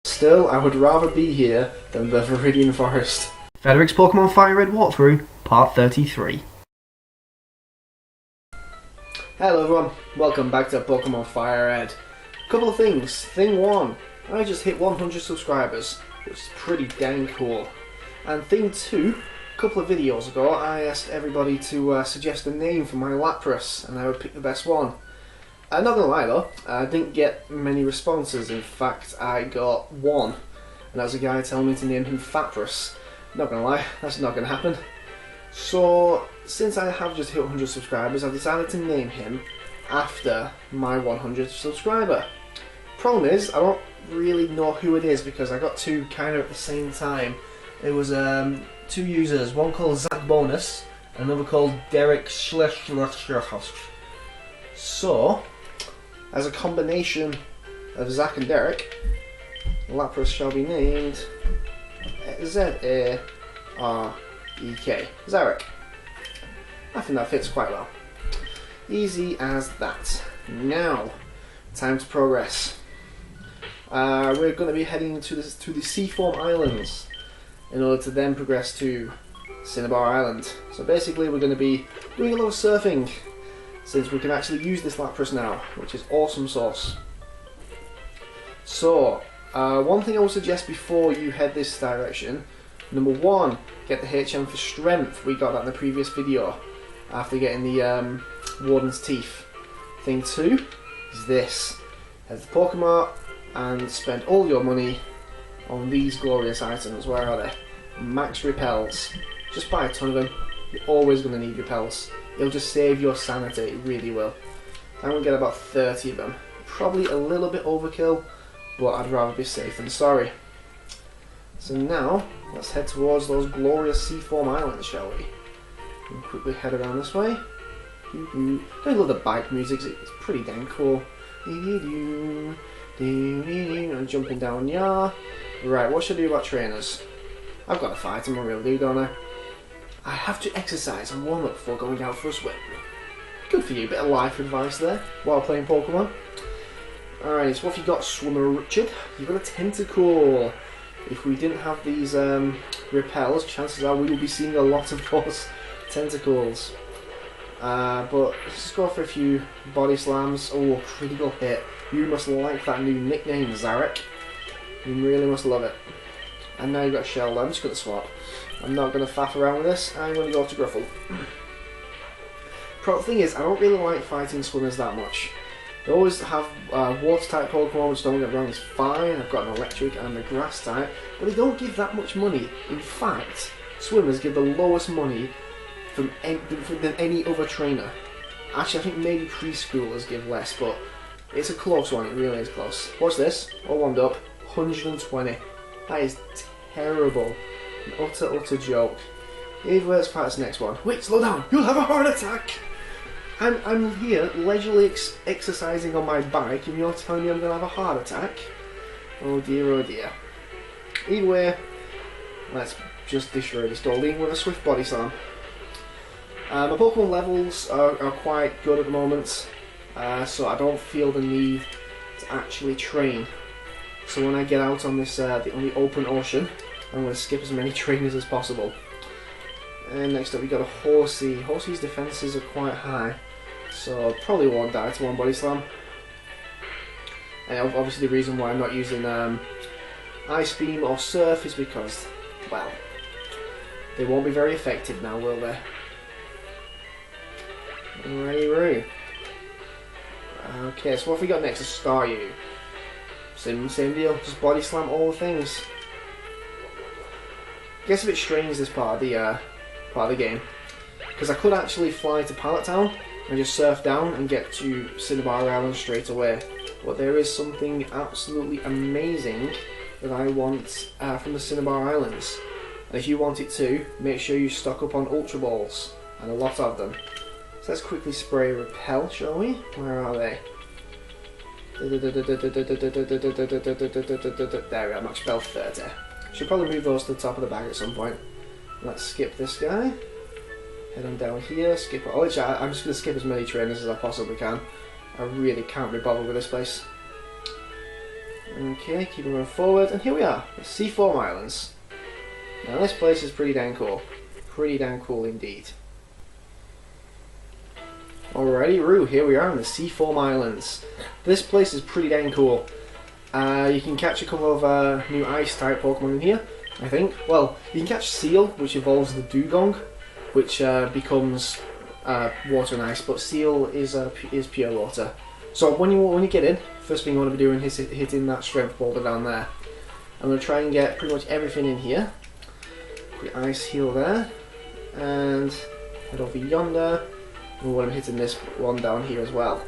Still, I would rather be here than the Viridian Forest. Federic's Pokemon Fire Red walkthrough, part 33. Hello everyone, welcome back to Pokemon Fire Red. Couple of things. Thing 1, I just hit 100 subscribers, which is pretty dang cool. And thing 2, a couple of videos ago I asked everybody to suggest a name for my Lapras, and I would pick the best one. I'm not gonna lie though, I didn't get many responses. In fact, I got one, and that was a guy telling me to name him Fapras. Not gonna lie, that's not gonna happen. So, since I have just hit 100 subscribers, I've decided to name him after my 100th subscriber. Problem is, I don't really know who it is because I got two kind of at the same time. It was two users, one called Zach Bonus, and another called Derek Schlecht. So, as a combination of Zach and Derek, Lapras shall be named Z-A-R-E-K. Zarek. I think that fits quite well. Easy as that. Now, time to progress. We're going to be heading to the Seafoam Islands in order to then progress to Cinnabar Island. So basically we're going to be doing a lot of surfing, since we can actually use this Lapras now, which is awesome sauce. So, one thing I would suggest before you head this direction, number 1, get the HM for strength. We got that in the previous video, after getting the Warden's Teeth. Thing 2 is this. Head to the Pokemart and spend all your money on these glorious items. Where are they? Max Repels. Just buy a ton of them. You're always going to need Repels. It'll just save your sanity, it really will. I'm going to get about 30 of them. Probably a little bit overkill, but I'd rather be safe than sorry. So now, let's head towards those glorious Seafoam Islands, shall we? And quickly head around this way. I love the bike music, it's pretty dang cool. I'm jumping down, yeah. Right, what should I do about trainers? I've got to fight them, I really do, don't I? I have to exercise and warm up before going out for a swim. Good for you, bit of life advice there while playing Pokemon. Alright, so what have you got, Swimmer Richard? You've got a Tentacle. If we didn't have these repels, chances are we will be seeing a lot of those tentacles. But let's just go for a few body slams. Oh, critical hit. You must like that new nickname, Zarek. You really must love it. And now you've got Shell. I'm just going to swap. I'm not going to faff around with this. I'm going to go to Gruffle. The thing is, I don't really like fighting swimmers that much. They always have water type Pokemon, which don't get me wrong, is fine. I've got an electric and a grass type, but they don't give that much money. In fact, swimmers give the lowest money than any other trainer. Actually, I think maybe preschoolers give less, but it's a close one. It really is close. Watch this. All warmed up. 120. That is terrible. An utter joke. Either way, let's fight this next one. Wait, slow down. You'll have a heart attack. I'm here leisurely exercising on my bike, and you're telling me I'm going to have a heart attack? Oh dear, oh dear. Either way, let's just destroy this Dolly with a swift body slam. My Pokemon levels are quite good at the moment, so I don't feel the need to actually train. So when I get out on this on the open ocean, I'm going to skip as many trainers as possible. And next up we got a Horsey. Horsey's defences are quite high, so probably won't die to one body slam. And obviously the reason why I'm not using Ice Beam or Surf is because, well, they won't be very effective now, will they? Alrighty-roo. Okay, so what have we got next? A Staryu. Same deal, just body slam all the things. Gets a bit strange this part of the game, because I could actually fly to Pallet Town and just surf down and get to Cinnabar Island straight away, but there is something absolutely amazing that I want from the Cinnabar Islands, and if you want it too, make sure you stock up on Ultra Balls, and a lot of them. So let's quickly spray Repel, shall we? Where are they? There we are, Max Repel 30. Should probably move those to the top of the bag at some point. Let's skip this guy. Head on down here, skip it. Oh, I'm just going to skip as many trainers as I possibly can. I really can't be bothered with this place. Okay, keeping going forward, and here we are, the Seafoam Islands. Now this place is pretty dang cool. Pretty dang cool indeed. Alrighty, Roo, here we are in the Seafoam Islands. This place is pretty dang cool. You can catch a couple of new ice type Pokemon in here, I think. Well, you can catch Seal, which evolves the Dugong, which becomes water and ice, but Seal is pure water. So when you get in, first thing you want to be doing is hitting that strength boulder down there. I'm going to try and get pretty much everything in here. Put the ice heal there, and head over yonder. And when I'm hitting this one down here as well.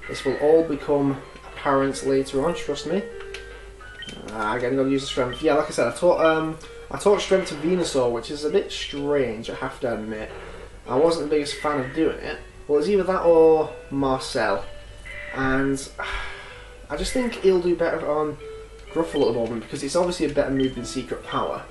This will all become apparent later on, trust me. Again, I'm going to use the strength. Yeah, like I said, I taught strength to Venusaur, which is a bit strange, I have to admit. I wasn't the biggest fan of doing it. Well, it's either that or Marcel. And I just think he'll do better on Gruffle at the moment, because it's obviously a better move than Secret Power.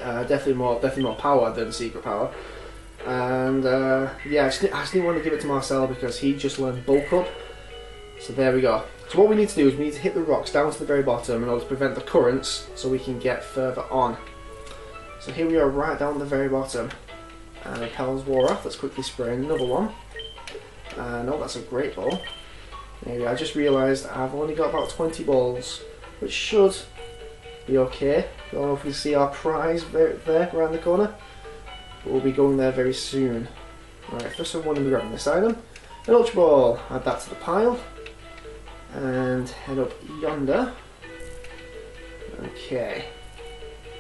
Definitely more power than Secret Power. And yeah, I just didn't want to give it to Marcel because he just learned Bulk Up. So there we go. So what we need to do is we need to hit the rocks down to the very bottom in order to prevent the currents so we can get further on. So here we are right down at the very bottom. And the petals wore off. Let's quickly spray another one. No, that's a great ball. Maybe I just realised I've only got about 20 balls, which should be okay. Don't know if we see our prize there around the corner. But we'll be going there very soon. Right, first I want to be grabbing this item. An Ultra Ball. Add that to the pile. And head up yonder. Okay.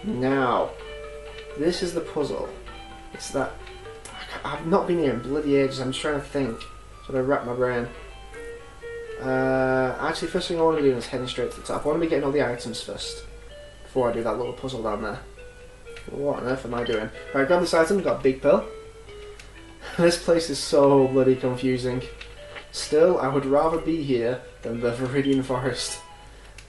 Now, this is the puzzle. It's that I've not been here in bloody ages. I'm just trying to think. So I wrap my brain. Actually, first thing I want to do is heading straight to the top. I want to be getting all the items first before I do that little puzzle down there. What on earth am I doing? Right, grab this item. Got a big pill. This place is so bloody confusing. Still, I would rather be here than the Viridian Forest.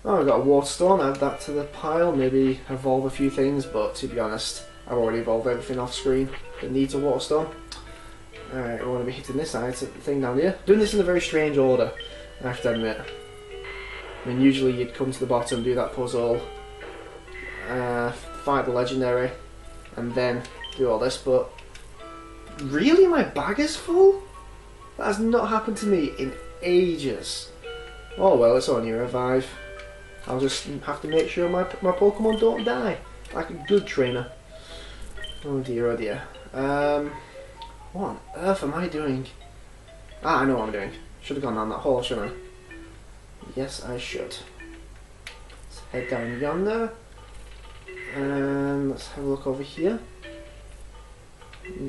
Oh, I've got a Water Stone. Add that to the pile. Maybe evolve a few things, but to be honest, I've already evolved everything off screen that needs a Water Stone. Alright, we want to be hitting this item thing down here. Doing this in a very strange order, I have to admit. I mean, usually you'd come to the bottom, do that puzzle, fight the legendary, and then do all this, but really, my bag is full? That has not happened to me in ages. Oh well, it's only a revive. I'll just have to make sure my Pokemon don't die, like a good trainer. Oh dear, oh dear. What on earth am I doing? I know what I'm doing. Should have gone down that hole, shouldn't I? Yes, I should. Let's head down yonder. And let's have a look over here.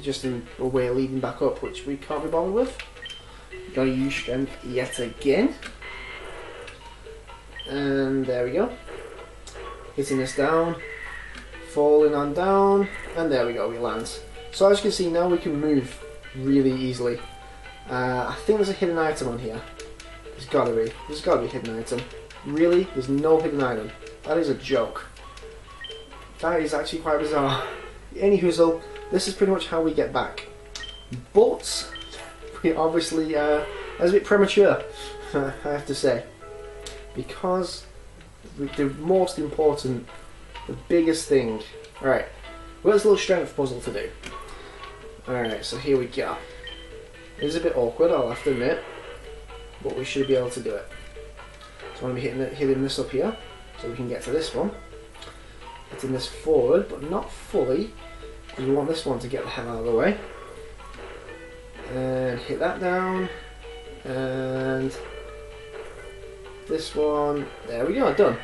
Just in a way leading back up, which we can't be bothered with. Gotta use strength yet again. And there we go. Hitting this down. Falling on down. And there we go, we land. So as you can see, now we can move really easily. I think there's a hidden item on here. There's gotta be. There's gotta be a hidden item. Really? There's no hidden item. That is a joke. That is actually quite bizarre. Anyhoozle, this is pretty much how we get back. But we obviously are a bit premature, I have to say. Because the most important, the biggest thing. Alright, we've got this little strength puzzle to do. Alright, so here we go. It is a bit awkward, I'll have to admit, but we should be able to do it. So I'm going to be hitting this up here, so we can get to this one. Hitting this forward, but not fully, because we want this one to get the hell out of the way. And hit that down, and this one, there we go, done.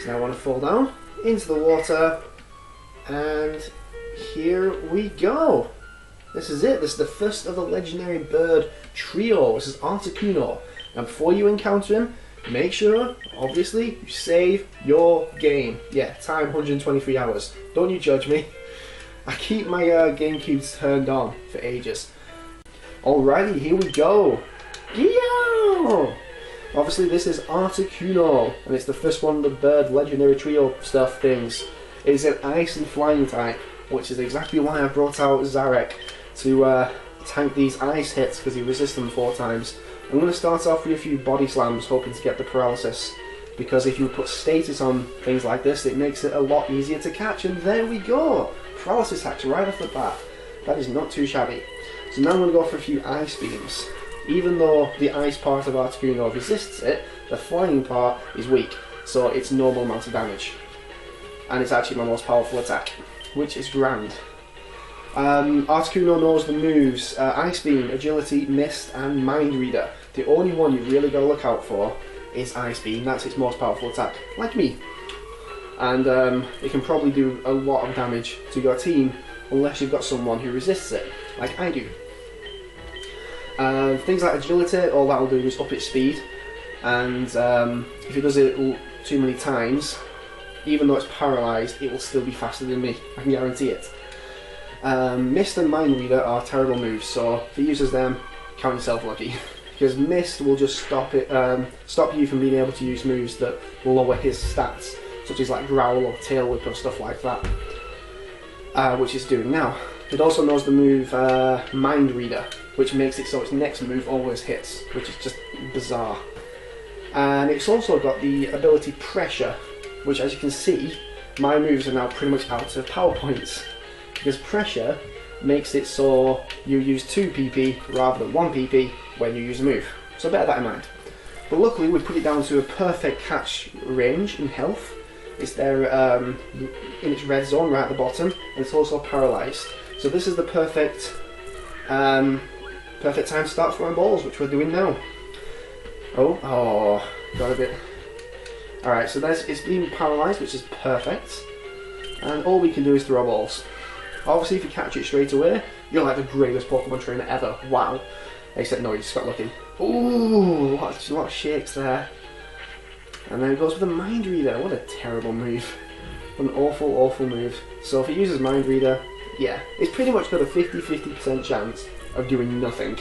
So now I want to fall down into the water, and here we go. This is it. This is the first of the legendary bird trio. This is Articuno. Now before you encounter him, make sure, obviously, you save your game. Yeah, time 123 hours. Don't you judge me. I keep my GameCube turned on for ages. Alrighty, here we go. Yo! Obviously this is Articuno, and it's the first one of the bird legendary trio stuff things. It is an ice and flying type, which is exactly why I brought out Zarek to tank these ice hits, because he resists them 4 times. I'm going to start off with a few body slams, hoping to get the paralysis, because if you put status on things like this, it makes it a lot easier to catch, and there we go! Paralysis hacks right off the bat. That is not too shabby. So now I'm going to go for a few ice beams. Even though the ice part of Articuno resists it, the flying part is weak, so it's normal amount of damage. And it's actually my most powerful attack, which is grand. Articuno knows the moves Ice Beam, Agility, Mist and Mind Reader. The only one you really got to look out for is Ice Beam. That's its most powerful attack, like me. And it can probably do a lot of damage to your team unless you've got someone who resists it, like I do. Things like Agility, all that'll do is up its speed, and if it does it too many times, even though it's paralysed, it will still be faster than me, I can guarantee it. Mist and Mind Reader are terrible moves, so if it uses them, count yourself lucky. Because Mist will just stop you from being able to use moves that will lower his stats, such as like Growl or Tail Whip or stuff like that, which it's doing now. It also knows the move Mind Reader, which makes it so its next move always hits, which is just bizarre. And it's also got the ability Pressure, which, as you can see, my moves are now pretty much out of power points, because Pressure makes it so you use 2 PP rather than 1 PP when you use a move. So bear that in mind. But luckily we put it down to a perfect catch range in health. It's there in its red zone right at the bottom, and it's also paralysed. So this is the perfect time to start throwing balls, which we're doing now. Oh, got a bit. Alright, so it's being paralysed, which is perfect. And all we can do is throw balls. Obviously, if you catch it straight away, you're like the greatest Pokemon trainer ever. Wow. Except no, you just got lucky. Ooh, a lot of shakes there. And then it goes with a Mind Reader. What a terrible move. An awful, awful move. So if it uses Mind Reader, yeah, it's pretty much got a 50-50% chance of doing nothing.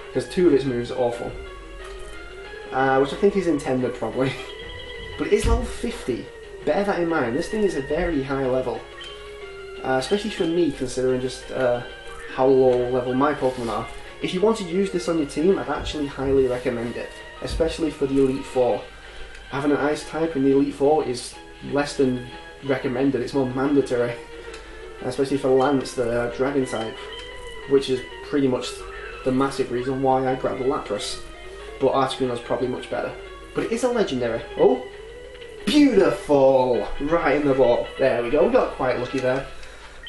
Because 2 of its moves are awful. Which I think is intended, probably. But it is level 50. Bear that in mind. This thing is a very high level. Especially for me, considering just how low level my Pokemon are. If you want to use this on your team, I'd actually highly recommend it. Especially for the Elite Four. Having an Ice type in the Elite Four is less than recommended, it's more mandatory. Especially for Lance, the Dragon type. Which is pretty much the massive reason why I grabbed the Lapras. But Articuno's probably much better. But it is a legendary. Oh! Beautiful! Right in the ball. There we go, we got quite lucky there.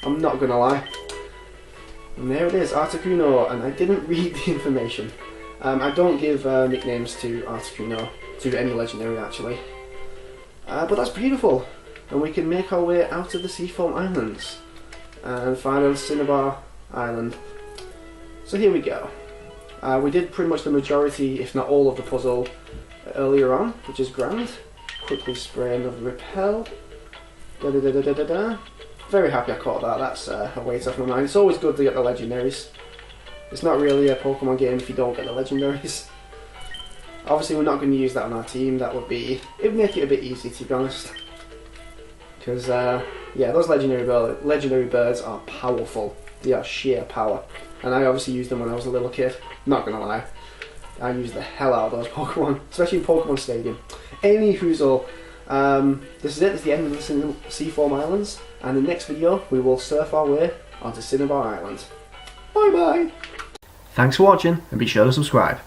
I'm not gonna lie. And there it is, Articuno, and I didn't read the information. I don't give nicknames to Articuno, to any legendary actually. But that's beautiful. And we can make our way out of the Seafoam Islands. And find on Cinnabar Island. So here we go. We did pretty much the majority, if not all of the puzzle earlier on, which is grand. Quickly spray another repel. Very happy I caught that, that's a weight off my mind. It's always good to get the legendaries. It's not really a Pokemon game if you don't get the legendaries. Obviously we're not going to use that on our team, it would make it a bit easy, to be honest. Because, yeah, those legendary birds are powerful. They are sheer power. And I obviously used them when I was a little kid, not gonna lie. I used the hell out of those Pokemon, especially in Pokemon Stadium. Any hoozle, this is it, it's the end of the Seafoam Islands, and in the next video we will surf our way onto Cinnabar Island. Bye bye! Thanks for watching, and be sure to subscribe.